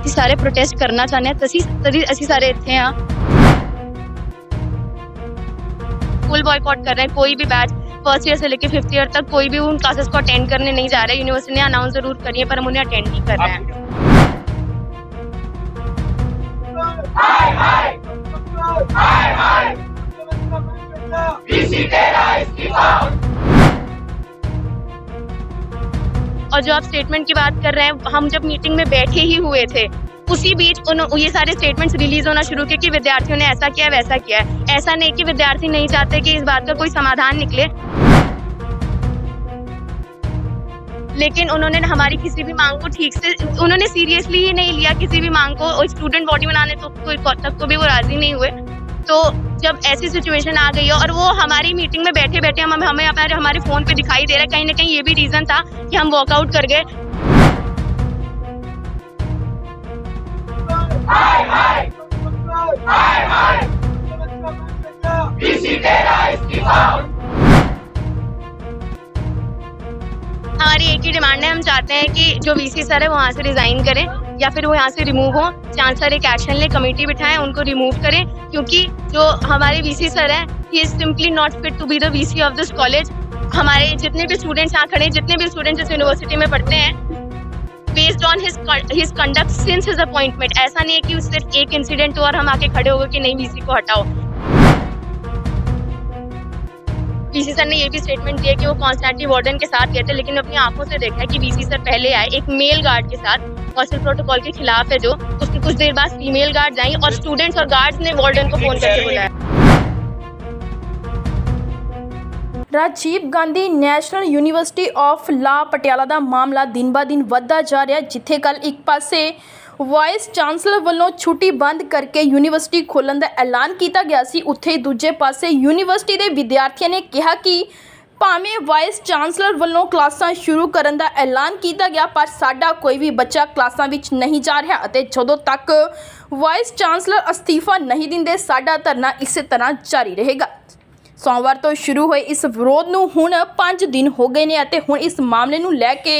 ਅਸੀਂ ਸਾਰੇ ਪ੍ਰੋਟੈਸਟ ਕਰਨਾ ਚਾਹੁੰਦੇ ਹਾਂ ਤਦੀ ਅਸੀਂ ਸਾਰੇ ਇੱਥੇ ਹਾਂ। फुल बॉयकॉट कर रहे हैं। कोई भी बैच फर्स्ट ईयर से लेकर 5th ईयर तक कोई भी उन क्लासेस को अटेंड करने नहीं जा रहा है। यूनिवर्सिटी ने अनाउंस जरूर करी है पर हम उन्हें अटेंड नहीं कर रहे हैं। और जो आप स्टेटमेंट की बात कर रहे हैं, हम जब मीटिंग में बैठे ही हुए थे उसी बीच ये सारे स्टेटमेंट्स रिलीज होना शुरू किए कि विद्यार्थियों ने ऐसा किया वैसा किया है। ऐसा नहीं कि विद्यार्थी नहीं चाहते कि इस बात का कोई समाधान निकले, लेकिन उन्होंने हमारी किसी भी मांग को ठीक से उन्होंने सीरियसली ही नहीं लिया। किसी भी मांग को और स्टूडेंट बॉडी बनाने तक तो भी वो राजी नहीं हुए। तो जब ऐसी सिचुएशन आ गई और वो हमारी मीटिंग में बैठे बैठे हमें हमारे फोन पे दिखाई दे रहा है, कहीं ना कहीं ये भी रीजन था कि हम वॉकआउट कर गए। हमारी एक ही डिमांड है, हम चाहते हैं कि जो वीसी सर है वो वहाँ से रिजाइन करें या फिर वो यहाँ से रिमूव हो। चांसलर एक एक्शन ले, कमेटी बिठाएं, उनको रिमूव करें, क्योंकि जो हमारे वीसी सर हैं he is simply not fit to be the VC of this college. हमारे जितने भी स्टूडेंट्स यहाँ खड़े, जितने भी स्टूडेंट्स इस यूनिवर्सिटी में पढ़ते हैं, based on his conduct since his appointment, ऐसा नहीं है कि सिर्फ एक इंसिडेंट हो और हम आके खड़े हो गए कि नहीं वीसी को हटाओ। वीसी सर ने ये भी स्टेटमेंट दिया कि वो कॉन्स्टेंटली वार्डन के साथ गए थे, लेकिन अपनी आंखों से देखा है कि वीसी सर पहले आए एक मेल गार्ड के साथ, हॉस्टल प्रोटोकॉल के खिलाफ है जो, उसके कुछ देर बाद फीमेल गार्ड आई और स्टूडेंट्स और गार्ड्स ने वार्डन को फोन करके बुलाया। Rajiv Gandhi national university of law Patiala का मामला दिन ब दिन बढ़ता जा रहा है, जिथे कल एक पासे वाइस चांसलर वालों छुट्टी बंद करके यूनिवर्सिटी खोलने का ऐलान किया गया सी, उत्थे दूजे पासे यूनिवर्सिटी के विद्यार्थियों ने कहा कि भावें वाइस चांसलर वालों क्लासां शुरू करने का ऐलान किया गया पर साडा कोई भी बच्चा क्लासां विच नहीं जा रहा अते जदों तक वाइस चांसलर अस्तीफा नहीं दिंदे साडा धरना इस तरह जारी रहेगा। सोमवार तो शुरू हुए इस विरोध नूं हुण 5 दिन हो गए ने अते हुण इस मामले नूं लैके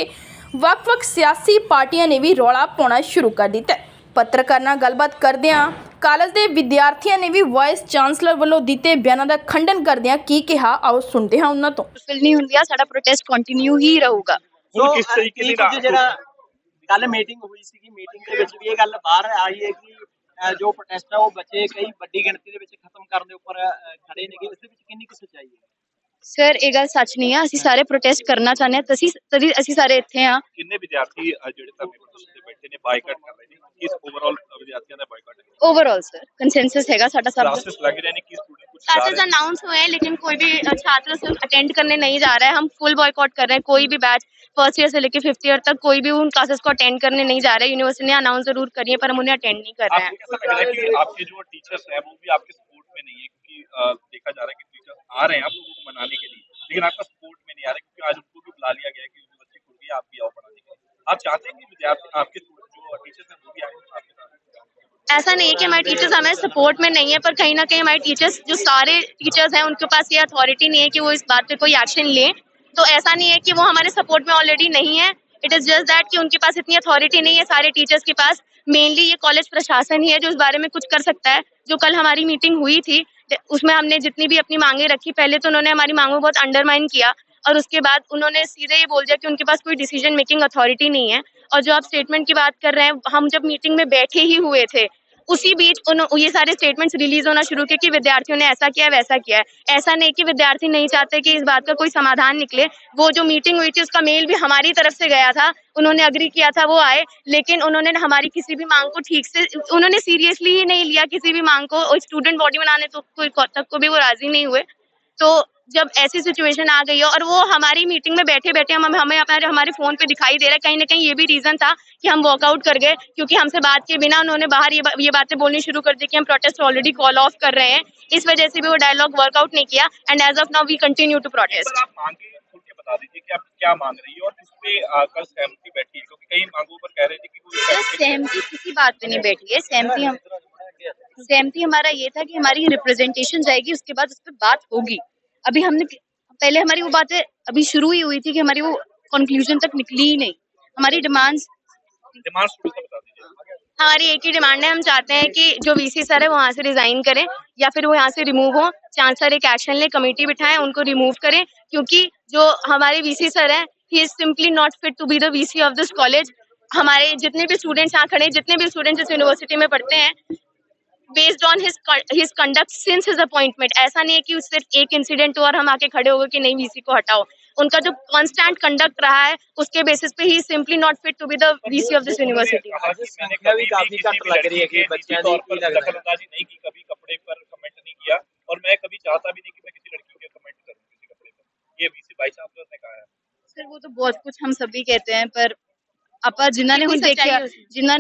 ਵੱਖ-ਵੱਖ सियासी पार्टियां ने भी रौला पाउणा शुरू कर दिता। पत्रकार नाल गलबात करदिआं कालेज के विद्यार्थियों ने भी वाइस चांसलर वालों दिते बयानों का खंडन करदिआं की कहा, आओ सुनते हैं उन्हां तों। फुलफिल नहीं हुंदिया, साडा प्रोटेस्ट कंटिन्यू ही रहूगा। तो किस तरीके से ਜਿਹੜਾ ਕੱਲ ਮੀਟਿੰਗ ਹੋਈ ਸੀਗੀ, ਮੀਟਿੰਗ ਦੇ ਵਿੱਚ ਵੀ ਇਹ ਗੱਲ ਬਾਹਰ ਆਈ ਹੈ ਕਿ ਜੋ ਪ੍ਰੋਟੈਸਟ ਹੈ ਉਹ ਬੱਚੇ ਕਈ ਵੱਡੀ ਗਿਣਤੀ ਦੇ ਵਿੱਚ ਖਤਮ ਕਰਨ ਦੇ ਉੱਪਰ ਖੜੇ ਨੇਗੇ, ਇਸ ਦੇ ਵਿੱਚ ਕਿੰਨੀ ਕੁ ਸੱਚਾਈ ਹੈ? सर ये गल सच नहीं है, ਅਸੀਂ ਸਾਰੇ ਪ੍ਰੋਟੈਸਟ ਕਰਨਾ ਚਾਹੁੰਦੇ ਹਾਂ ਤਦੀ ਅਸੀਂ ਸਾਰੇ ਇੱਥੇ ਹਾਂ। ਕਿੰਨੇ ਵਿਦਿਆਰਥੀ ਜਿਹੜੇ ਧਰਨੇ ਪ੍ਰਦਰਸ਼ਨ ਤੇ ਬੈਠੇ ਨੇ ਬਾਈਕਾਟ ਕਰ ਰਹੇ ਨੇ, ਕਿਸ ਓਵਰਆਲ ਵਿਦਿਆਰਥੀਆਂ ਦਾ ਬਾਈਕਾਟ ਹੈ? ओवरऑल सर कंसेंसस हैगा साडा सब। क्लासेस लग रहे हैं कि स्टूडेंट कुछ क्लासेस अनाउंस हुए हैं लेकिन कोई भी छात्र सिर्फ अटेंड करने नहीं जा रहा है। हम फुल बॉयकॉट कर रहे हैं। कोई भी बैच फर्स्ट ईयर से लेकर 5th ईयर तक कोई भी उन क्लासेस को अटेंड करने नहीं जा रहा है। यूनिवर्सिटी ने अनाउंस जरूर करी है पर हम उन्हें अटेंड नहीं कर रहे हैं। आपको कैसा लग रहा है कि आपके जो टीचर्स हैं वो भी आपके सपोर्ट में नहीं है, क्योंकि देखा जा रहा है कि टीचर्स आ रहे हैं आप लोगों को मनाने के लिए, लेकिन आपका सपोर्ट में नहीं आ रहा है, क्योंकि आज उनको भी बुला लिया गया है कि यूनिवर्सिटी खुल गई, आप भी आओ पढ़ाने के लिए। आप चाहते हैं कि विद्यार्थी आपके जो टीचर्स हैं वो भी आए आपके साथ? ऐसा नहीं है कि हमारे टीचर्स हमारे सपोर्ट में नहीं है, पर कहीं ना कहीं हमारे टीचर्स जो सारे टीचर्स हैं उनके पास ये अथॉरिटी नहीं है कि वो इस बात पे कोई एक्शन लें। तो ऐसा नहीं है कि वो हमारे सपोर्ट में ऑलरेडी नहीं है। इट इज जस्ट दैट कि उनके पास इतनी अथॉरिटी नहीं है सारे टीचर्स के पास। मेनली ये कॉलेज प्रशासन ही है जो इस बारे में कुछ कर सकता है। जो कल हमारी मीटिंग हुई थी उसमें हमने जितनी भी अपनी मांगे रखी, पहले तो उन्होंने हमारी मांगों को बहुत अंडरमाइन किया और उसके बाद उन्होंने सीधे ये बोल दिया कि उनके पास कोई डिसीजन मेकिंग अथॉरिटी नहीं है। और जो आप स्टेटमेंट की बात कर रहे हैं, हम जब मीटिंग में बैठे ही हुए थे उसी बीच ये सारे स्टेटमेंट्स रिलीज होना शुरू किए कि विद्यार्थियों ने ऐसा किया वैसा किया है। ऐसा नहीं कि विद्यार्थी नहीं चाहते कि इस बात का कोई समाधान निकले। वो जो मीटिंग हुई थी उसका मेल भी हमारी तरफ से गया था, उन्होंने अग्री किया था, वो आए, लेकिन उन्होंने हमारी किसी भी मांग को ठीक से उन्होंने सीरियसली ही नहीं लिया। किसी भी मांग को और स्टूडेंट बॉडी बनाने तक को भी वो राजी नहीं हुए। तो जब ऐसी सिचुएशन आ गई और वो हमारी मीटिंग में बैठे बैठे हमें हमारे फोन पे दिखाई दे रहा है, कहीं ना कहीं ये भी रीजन था कि हम वॉकआउट कर गए, क्योंकि हमसे बात के बिना उन्होंने बाहर ये बातें बोलनी शुरू कर दी कि हम प्रोटेस्ट ऑलरेडी कॉल ऑफ कर रहे हैं। इस वजह से भी वो डायलॉग वर्कआउट नहीं किया and as of now we continue to protest. आप मांगे खुल के बता दीजिए कि आप क्या मांग रही है और किस पे कल सहमति बैठी है, क्योंकि कई मांगों पर कह रहे थे कि कोई सहमति किसी बात पे नहीं बैठी है। सहमति हमारा ये था कि हमारी रिप्रेजेंटेशन जाएगी, उसके बाद उस पर बात होगी। अभी हमने पहले हमारी वो बातें अभी शुरू ही हुई थी कि हमारी वो कंक्लूजन तक निकली ही नहीं। हमारी डिमांड्स थोड़ा सा बता दीजिए। हमारी एक ही डिमांड है, हम चाहते हैं कि जो वीसी सर है वो वहाँ से रिजाइन करें या फिर वो यहाँ से रिमूव हो। चांसलर एक एक्शन ले, कमेटी बिठाएं, उनको रिमूव करें, क्योंकि जो हमारे वीसी सर हैं he is simply not fit to be the VC of this college. हमारे जितने भी स्टूडेंट्स यहाँ खड़े हैं, जितने भी स्टूडेंट्स इस यूनिवर्सिटी में पढ़ते हैं, based on his conduct since his appointment, ऐसा नहीं है कि सिर्फ एक इंसिडेंट हो और हम आके खड़े हो गए कि नहीं वीसी को हटाओ। उनका जो कांस्टेंट कंडक्ट रहा है उसके बेसिस पे ही simply not fit to be the VC of this university. संख्या भी काफी घट लग रही है कि बच्चों की की लग रहा है। दखलअंदाजी नहीं की, कभी कपड़े पर कमेंट नहीं किया, और मैं कभी चाहता भी नहीं कि मैं किसी लड़की के कमेंट करूं किसी कपड़े पर। ये वीसी वाइस चांसलर ने कहा है। सर वो तो बहुत कुछ हम सभी कहते हैं, पर ਆਪਾਂ ਜਿਨ੍ਹਾਂ ਨੇ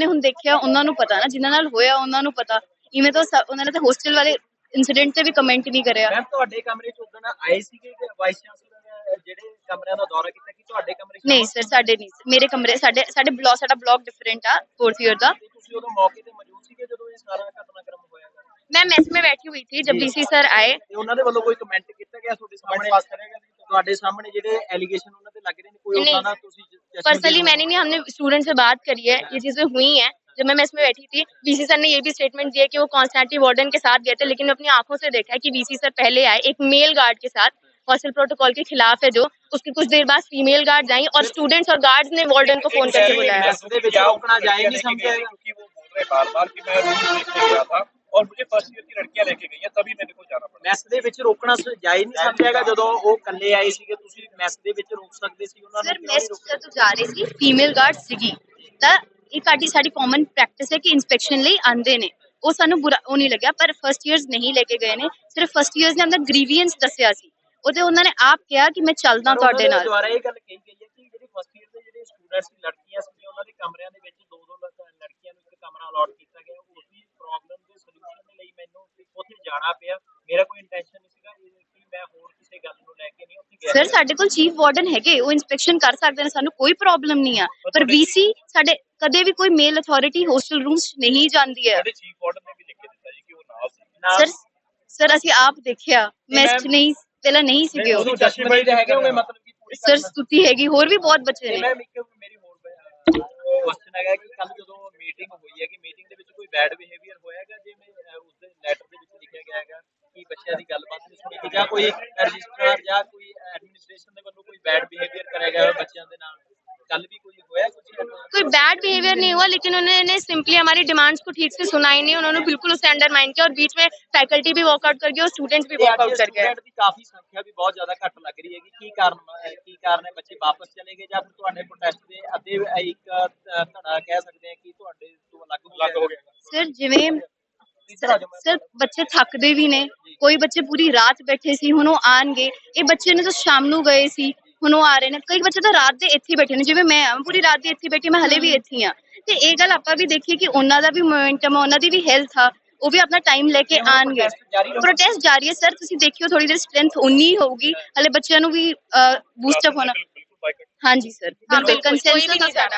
ਹੁਣ ਦੇਖਿਆ ਉਹਨਾਂ ਨੂੰ ਪਤਾ ਨਾ, ਜਿਨ੍ਹਾਂ ਨਾਲ ਹੋਇਆ ਉਹਨਾਂ ਨੂੰ ਪਤਾ। ਇਵੇਂ ਤਾਂ ਉਹਨਾਂ ਨੇ ਤਾਂ ਹੋਸਟਲ ਵਾਲੇ ਇਨਸੀਡੈਂਟ ਤੇ ਵੀ ਕਮੈਂਟ ਨਹੀਂ ਕਰਿਆ। ਮੈਮ ਤੁਹਾਡੇ ਕਮਰੇ ਚ ਉਦੋਂ ਆਏ ਸੀਗੇ ਕਿ ਵਾਈਸ ਚਾਂਸਲਰ ਨੇ ਜਿਹੜੇ ਕਮਰਿਆਂ ਦਾ ਦੌਰਾ ਕੀਤਾ ਕਿ ਤੁਹਾਡੇ ਕਮਰੇ ਚ? ਨਹੀਂ ਸਰ, ਸਾਡੇ ਨਹੀਂ, ਮੇਰੇ ਕਮਰੇ ਸਾਡਾ ਬਲੌਕ ਡਿਫਰੈਂਟ ਆ 4th ईयर ਦਾ। ਤੁਸੀਂ ਉਦੋਂ ਮੌਕੇ ਤੇ ਮੌਜੂਦ ਸੀਗੇ ਜਦੋਂ ਇਹ ਸਾਰਾ ਘਟਨਾਕ੍ਰਮ ਹੋਇਆ? मैं मेस में बैठी हुई थी जब वीसी सर आए। ਤੇ ਉਹਨਾਂ ਦੇ ਵੱਲੋਂ ਕੋਈ ਕਮੈਂਟ ਕੀਤਾ ਗਿਆ ਤੁਹਾਡੇ ਸਾਹਮਣੇ? ਪਾਸ ਕਰੇਗਾ ਤੁਹਾਡੇ ਸਾਹਮਣੇ ਜਿਹੜੇ ਐਲੀਗੇਸ਼ਨ ਉਹਨਾਂ ਤੇ ਲੱਗ ਰਹੇ ਨੇ, ਕੋਈ ਉਹਨਾਂ ਦਾ ਤੁਸੀਂ पर्सनली मैंने नहीं, हमने स्टूडेंट से बात करी है, ये चीजें हुई हैं। जब मैं मेस में बैठी थी, वीसी सर ने ये भी स्टेटमेंट दिया कि वो कॉन्स्टेंटली वार्डन के साथ गए थे, लेकिन अपनी आंखों से देखा है कि वीसी सर पहले आए एक मेल गार्ड के साथ, हॉस्टल प्रोटोकॉल के खिलाफ है जो, उसके कुछ देर बाद फीमेल गार्ड आई और स्टूडेंट्स और गार्ड्स ने वार्डन को फोन करके बुलाया। रोकना जाए नहीं समझा क्योंकि वो बोल रहे बार-बार कि मैं रूम देखने गया था और मुझे फर्स्ट ईयर की लड़कियां लेके गई हैं, तभी मेरे को जाना पड़ा। ਮੈਸ ਦੇ ਵਿੱਚ ਰੋਕਣਾ ਜਾਇਜ਼ ਨਹੀਂ ਸਮਝਿਆਗਾ? ਜਦੋਂ ਉਹ ਇਕੱਲੇ ਆਏ ਸੀਗੇ ਤੁਸੀਂ ਮੈਸ ਦੇ ਵਿੱਚ ਰੋਕ ਸਕਦੇ ਸੀ ਉਹਨਾਂ ਸਰ ਨੂੰ? ਮੈਸ ਜਦੋਂ ਜਾ ਰਹੇ ਸੀ ਫੀਮੇਲ ਗਾਰਡ ਸੀਗੀ, ਤਾਂ ਇਹ ਸਾਡੀ ਕਾਮਨ ਪ੍ਰੈਕਟਿਸ ਹੈ ਕਿ ਇਨਸਪੈਕਸ਼ਨ ਲਈ ਆਉਂਦੇ ਨੇ। ਉਹ ਸਾਨੂੰ ਬੁਰਾ ਉਹ ਨਹੀਂ ਲੱਗਿਆ, ਪਰ ਫਸਟ ਈਅਰਸ ਨਹੀਂ ਲੈ ਕੇ ਗਏ ਨੇ। ਸਿਰਫ ਫਸਟ ਈਅਰਸ ਨੇ ਆਪਣਾ ਗ੍ਰੀਵੀਐਂਸ ਦੱਸਿਆ ਸੀ, ਉਹਦੇ ਉਹਨਾਂ ਨੇ ਆਪ ਕਿਹਾ ਕਿ ਮੈਂ ਚੱਲਦਾ ਤੁਹਾਡੇ ਨਾਲ। ਦੁਆਰਾ ਇਹ ਗੱਲ ਕਹੀ ਗਈ ਹੈ ਕਿ ਜਿਹੜੇ ਫਸਟ ਈਅਰ ਦੇ ਜਿਹੜੇ ਸਟੂਡੈਂਟਸ ਸੀ, ਲੜਕੀਆਂ ਸੀ, ਉਹਨਾਂ ਦੇ ਕਮਰਿਆਂ ਦੇ ਵਿੱਚ ਦੋ ਲੜਕੀਆਂ ਨੂੰ ਇੱਕ ਕਮਰਾ ਅਲਾਟ ਕੀਤਾ ਗਿਆ। ਉਸ ਦੀ ਪ੍ਰੋਬਲਮ ਦੇ ਸੋਲੂਸ਼ਨ ਦੇ ਲਈ ਮੈਨੂੰ ਉੱਥੇ ਜਾਣਾ ਪਿਆ। ਮੇਰਾ ਕੋਈ ਇੰਟੈਂਸ਼ਨ ਨਹੀਂ ਸੀਗਾ ਕਿ ਮੈਂ ਹੋਰ ਕਿਸੇ ਗੱਲ ਨੂੰ ਲੈ ਕੇ ਨਹੀਂ ਉੱਥੇ ਗਿਆ। ਸਰ ਸਾਡੇ ਕੋਲ ਚੀਫ ਵਾਰਡਨ ਹੈਗੇ, ਉਹ ਇਨਸਪੈਕਸ਼ਨ ਕਰ ਸਕਦੇ ਨੇ, ਸਾਨੂੰ ਕੋਈ ਪ੍ਰੋਬਲਮ ਨਹੀਂ ਆ। ਪਰ ਵੀਸੀ ਸਾਡੇ ਕਦੇ ਵੀ ਕੋਈ ਮੇਲ ਅਥਾਰਟੀ ਹੋਸਟਲ ਰੂਮਸ ਨਹੀਂ ਜਾਂਦੀ ਹੈ। ਚੀਫ ਵਾਰਡਨ ਨੇ ਵੀ ਲਿਖ ਕੇ ਦਿੱਤਾ ਜੀ ਕਿ ਉਹ ਨਾਲ ਸੀ। ਸਰ ਅਸੀਂ ਆਪ ਦੇਖਿਆ, ਮੈਸ ਨਹੀਂ ਪਹਿਲਾਂ ਨਹੀਂ ਸੀਗੇ ਉਹ। ਜਸਟਿਫਾਈਡ ਹੈਗੇ ਹੋਵੇ ਮਤਲਬ ਕਿ ਪੂਰੀ ਸਰ ਸਤੁਤੀ ਹੈਗੀ, ਹੋਰ ਵੀ ਬਹੁਤ ਬੱਚੇ ਨੇ। ਮੈਮ ਇੱਕ ਮੇਰੀ ਹੋਰ ਕੁਐਸਚਨ ਹੈਗਾ ਕਿ ਕੱਲ ਜਦੋਂ ਮੀਟਿੰਗ ਹੋਈ ਹੈ ਕਿ ਮੀਟਿੰਗ ਦੇ ਵਿੱਚ ਕੋਈ ਬੈਡ ਬਿਹੇਵੀਅਰ ਹੋਇਆਗਾ? ਜਿਵੇਂ ਉਸ ਦੇ ਲੈਟਰ ਦੇ ਵਿੱਚ ਲਿਖਿਆ ਗਿਆ ਹੈਗਾ ਕਿ ਬੱਚਿਆਂ ਦੀ ਗੱਲਬਾਤ ਨਹੀਂ ਸੁਣੀ ਗਈ ਜਾਂ ਕੋਈ ਰਜਿਸਟਰਾਰ ਜਾਂ ਕੋਈ ਐਡਮਿਨਿਸਟ੍ਰੇਸ਼ਨ ਦੇ ਵੱਲੋਂ ਕੋਈ ਬੈਡ ਬਿਹੇਵੀਅਰ ਕਰਿਆ ਗਿਆ ਬੱਚਿਆਂ ਦੇ ਨਾਲ? कल भी कोई हुआ कोई बैड बिहेवियर नहीं हुआ, लेकिन उन्होंने सिंपली हमारी डिमांड्स को ठीक से सुना ही नहीं। उन्होंने बिल्कुल उसे अंडरमाइन किया और बीच में फैकल्टी भी वॉकआउट कर गया और स्टूडेंट्स भी वॉकआउट कर गए। काफी संख्या भी बहुत ज्यादा घट लग रही है कि कारण है बच्चे वापस चले गए ਜਾਂ ਫਿਰ ਤੁਹਾਡੇ ਪ੍ਰੋਟੈਸਟ ਦੇ ਅੱਧੇ ਇੱਕ ਧੜਾ ਕਹਿ ਸਕਦੇ ਹਾਂ ਕਿ ਤੁਹਾਡੇ ਤੋਂ ਅਲੱਗ ਹੋ ਗਿਆ? ਸਰ ਜਿਵੇਂ ਸਰ ਬੱਚੇ ਥੱਕਦੇ ਵੀ ਨੇ, ਕੋਈ ਬੱਚੇ ਪੂਰੀ ਰਾਤ ਬੈਠੇ ਸੀ, ਹੁਣ ਉਹ ਆਣਗੇ। ਇਹ ਬੱਚੇ ਨੇ ਤਾਂ ਸ਼ਾਮ ਨੂੰ ਗਏ ਸੀ, ਹੁਣ ਉਹ ਆ ਰਹੇ ਨੇ। ਕਈ ਬੱਚੇ ਤਾਂ ਰਾਤ ਦੇ ਇੱਥੇ ਬੈਠੇ ਨੇ, ਜਿਵੇਂ ਮੈਂ ਪੂਰੀ ਰਾਤ ਦੀ ਇੱਥੇ ਬੈਠੀ, ਮੈਂ ਹਲੇ ਵੀ ਇੱਥੇ ਆ। ਤੇ ਇਹ ਗੱਲ ਆਪਾਂ ਵੀ ਦੇਖੀਏ ਕਿ ਉਹਨਾਂ ਦਾ ਵੀ ਮੋਮੈਂਟਮ ਆ, ਉਹਨਾਂ ਦੀ ਵੀ ਹੈਲਥ ਆ, ਉਹ ਵੀ ਆਪਣਾ ਟਾਈਮ ਲੈ ਕੇ ਆਣਗੇ। ਪ੍ਰੋਟੈਸਟ ਜਾਰੀ ਹੈ ਸਰ, ਤੁਸੀਂ ਦੇਖਿਓ ਥੋੜੀ ਦੇਰ ਸਟਰੈਂਥ ਉਨੀ ਹੋਊਗੀ, ਹਲੇ ਬੱਚਿਆਂ ਨੂੰ ਵੀ ਬੂਸਟ ਅਪ ਹੋਣਾ। ਹਾਂਜੀ ਸਰ, ਬਿਲਕੁਲ ਕੰਸੈਂਸਸ